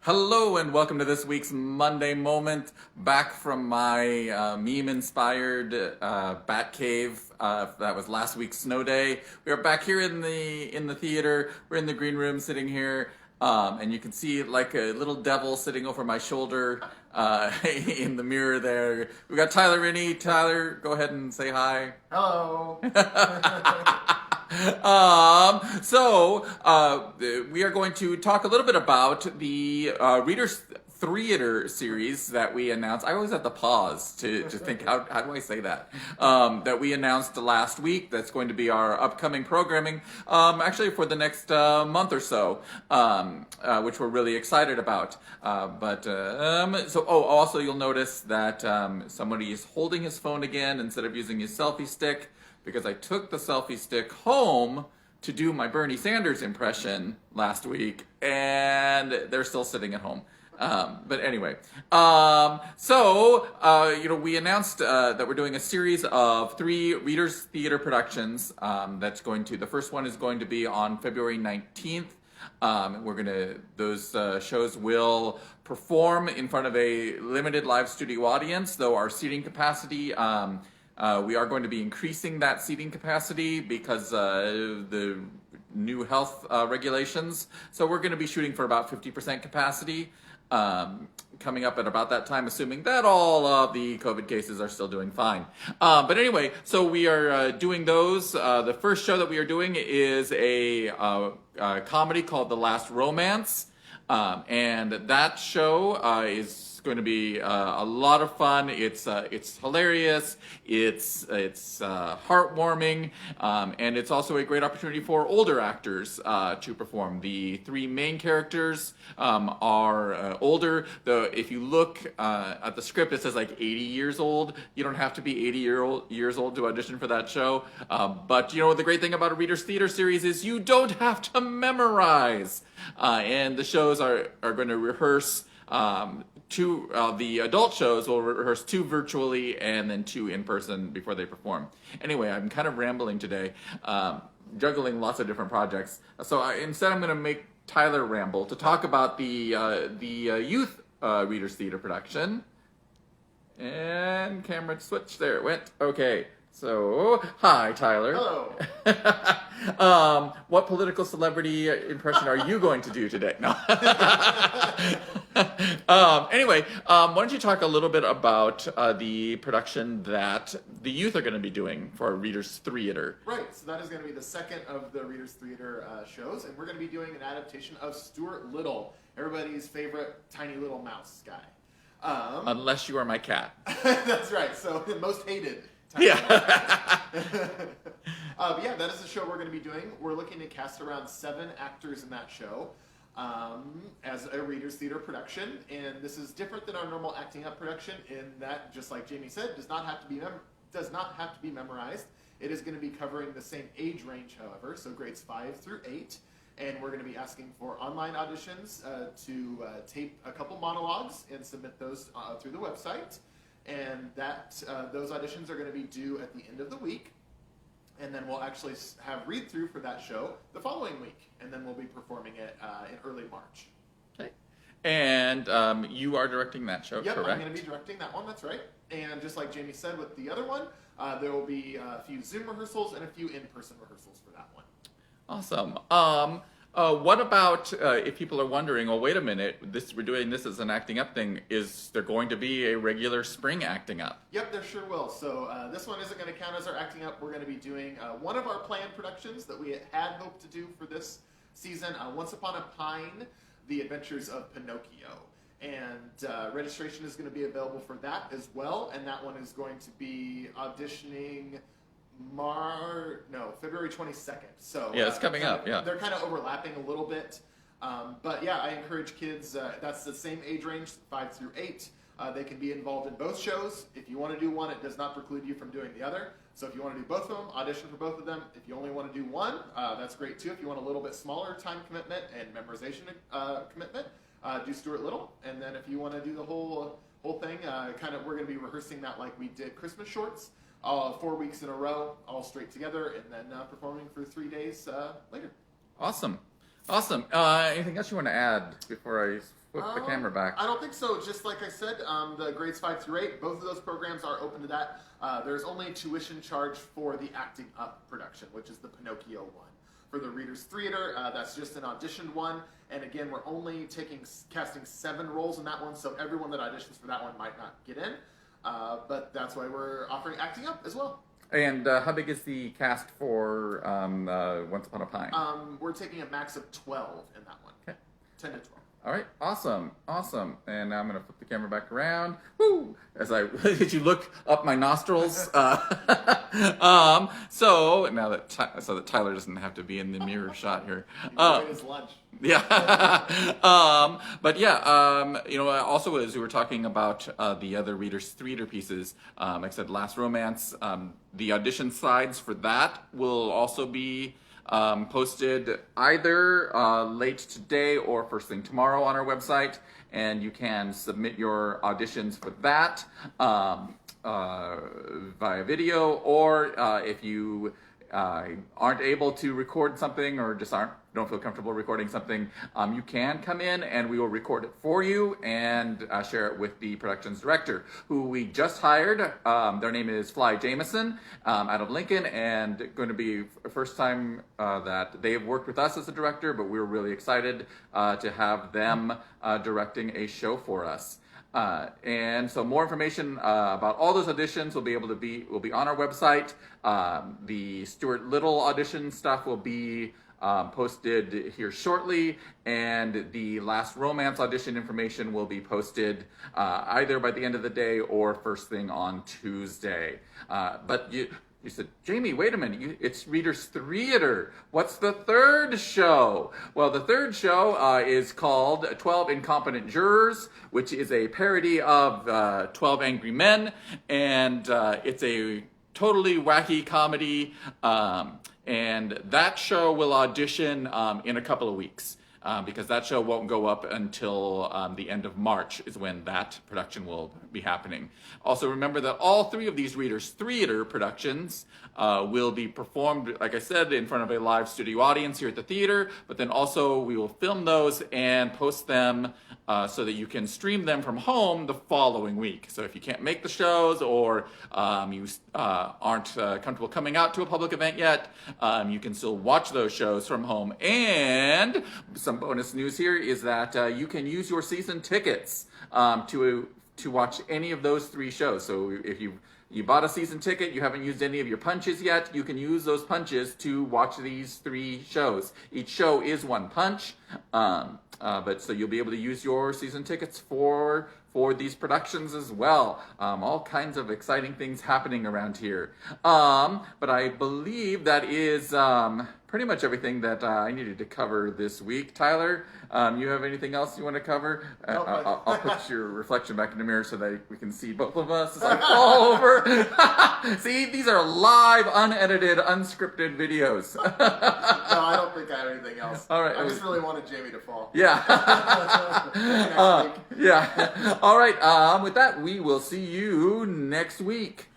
Hello and welcome to this week's Monday Moment. Back from my meme-inspired bat cave. That was last week's snow day. We are back here in the theater. We're in the green room, sitting here, and you can see like a little devil sitting over my shoulder in the mirror there. We got Tyler Rinney. Tyler, go ahead and say hi. Hello. We are going to talk a little bit about the Readers Threeatre series that we announced. I always have to pause to think, how do I say that? That we announced last week. That's going to be our upcoming programming, actually for the next month or so, which we're really excited about. Also you'll notice that somebody is holding his phone again instead of using his selfie stick, because I took the selfie stick home to do my Bernie Sanders impression last week, and they're still sitting at home. But anyway, we announced that we're doing a series of 3 Readers Theater productions. The first one is going to be on February 19th. Those shows will perform in front of a limited live studio audience, though our seating capacity, we are going to be increasing that seating capacity because the new health regulations. So we're going to be shooting for about 50% capacity coming up at about that time, assuming that all of the COVID cases are still doing fine. But anyway, so we are doing those. The first show that we are doing is a comedy called The Last Romance. And that show is going to be a lot of fun. It's hilarious. It's heartwarming, and it's also a great opportunity for older actors to perform. The 3 main characters are older. Though if you look at the script, it says like 80 years old. You don't have to be 80 years old to audition for that show. But you know, the great thing about a Readers Theater series is you don't have to memorize. And the shows are going to rehearse the adult shows will rehearse 2 virtually and then 2 in person before they perform. Anyway, I'm kind of rambling today, juggling lots of different projects. So instead I'm going to make Tyler ramble to talk about the youth Readers Theater production. And camera switch, there it went. Okay. So, hi, Tyler. Hello. What political celebrity impression are you going to do today? No. Anyway, why don't you talk a little bit about the production that the youth are going to be doing for Readers Threeatre? Right, so that is going to be the second of the Readers Theater shows, and we're going to be doing an adaptation of Stuart Little, everybody's favorite tiny little mouse guy. Unless you are my cat. That's right, so the most hated. Yeah. But yeah, that is the show we're going to be doing. We're looking to cast around 7 actors in that show as a Readers Theater production, and this is different than our normal acting up production in that, just like Jamie said, does not have to be memorized. It is going to be covering the same age range, however, so grades 5 through 8. And we're going to be asking for online auditions to tape a couple monologues and submit those through the website. And those auditions are going to be due at the end of the week. And then we'll actually have read-through for that show the following week. And then we'll be performing it in early March. Okay. And you are directing that show, yep, correct? I'm going to be directing that one, that's right. And just like Jamie said with the other one, there will be a few Zoom rehearsals and a few in-person rehearsals for that one. Awesome. What about if people are wondering, well, wait a minute, we're doing this as an acting up thing. Is there going to be a regular spring acting up? Yep, there sure will. So this one isn't going to count as our acting up. We're going to be doing one of our planned productions that we had hoped to do for this season, Once Upon a Pine, The Adventures of Pinocchio. And registration is going to be available for that as well. And that one is going to be auditioning February 22nd. So yeah, it's coming up. Yeah, they're kind of overlapping a little bit, but yeah, I encourage kids. That's the same age range, 5 through 8. They can be involved in both shows. If you want to do one, it does not preclude you from doing the other. So if you want to do both of them, audition for both of them. If you only want to do one, that's great too. If you want a little bit smaller time commitment and memorization commitment, do Stuart Little. And then if you want to do the whole thing, we're going to be rehearsing that like we did Christmas shorts. 4 weeks in a row, all straight together, and then performing for 3 days later. Awesome. Awesome. Anything else you want to add before I flip the camera back? I don't think so. Just like I said, the grades 5 through 8, both of those programs are open to that. There's only tuition charge for the Acting Up production, which is the Pinocchio one. For the Readers Threater, that's just an auditioned one. And again, we're only casting 7 roles in that one, so everyone that auditions for that one might not get in. But that's why we're offering Acting Up as well. And how big is the cast for Once Upon a Time? We're taking a max of 12 in that one. Okay. 10 to 12. All right, awesome. And now I'm gonna flip the camera back around. Woo! As as you look up my nostrils. So now that Tyler doesn't have to be in the mirror shot here. Enjoy his lunch. Yeah. But yeah, also as we were talking about the other Readers Threatre pieces, like I said, Last Romance, the audition slides for that will also be posted either late today or first thing tomorrow on our website, and you can submit your auditions for that via video, or if you aren't able to record something or just don't feel comfortable recording something, you can come in and we will record it for you and share it with the productions director, who we just hired. Their name is Fly Jameson out of Lincoln, and going to be the first time that they have worked with us as a director, but we're really excited to have them directing a show for us. And so more information about all those auditions will be on our website. The Stuart Little audition stuff will be posted here shortly, and the Last Romance audition information will be posted either by the end of the day or first thing on Tuesday. But you said, Jamie, wait a minute, it's Readers Threatre. What's the third show? Well, the third show is called 12 Incompetent Jurors, which is a parody of 12 Angry Men, and it's a totally wacky comedy, and that show will audition in a couple of weeks. Because that show won't go up until the end of March is when that production will be happening. Also remember that all 3 of these Readers Threatre productions will be performed, like I said, in front of a live studio audience here at the theater, but then also we will film those and post them so that you can stream them from home the following week. So if you can't make the shows, or you aren't comfortable coming out to a public event yet, you can still watch those shows from home. And some bonus news here is that you can use your season tickets to watch any of those 3 shows. So if you bought a season ticket, you haven't used any of your punches yet, you can use those punches to watch these 3 shows. Each show is 1 punch, but so you'll be able to use your season tickets for these productions as well. All kinds of exciting things happening around here. But I believe that is pretty much everything that I needed to cover this week. Tyler, you have anything else you want to cover? I'll put your reflection back in the mirror so that we can see both of us as I fall over. See, these are live, unedited, unscripted videos. No, I don't think I have anything else. All right. I just really wanted Jamie to fall. Yeah. Yeah. All right. With that, we will see you next week.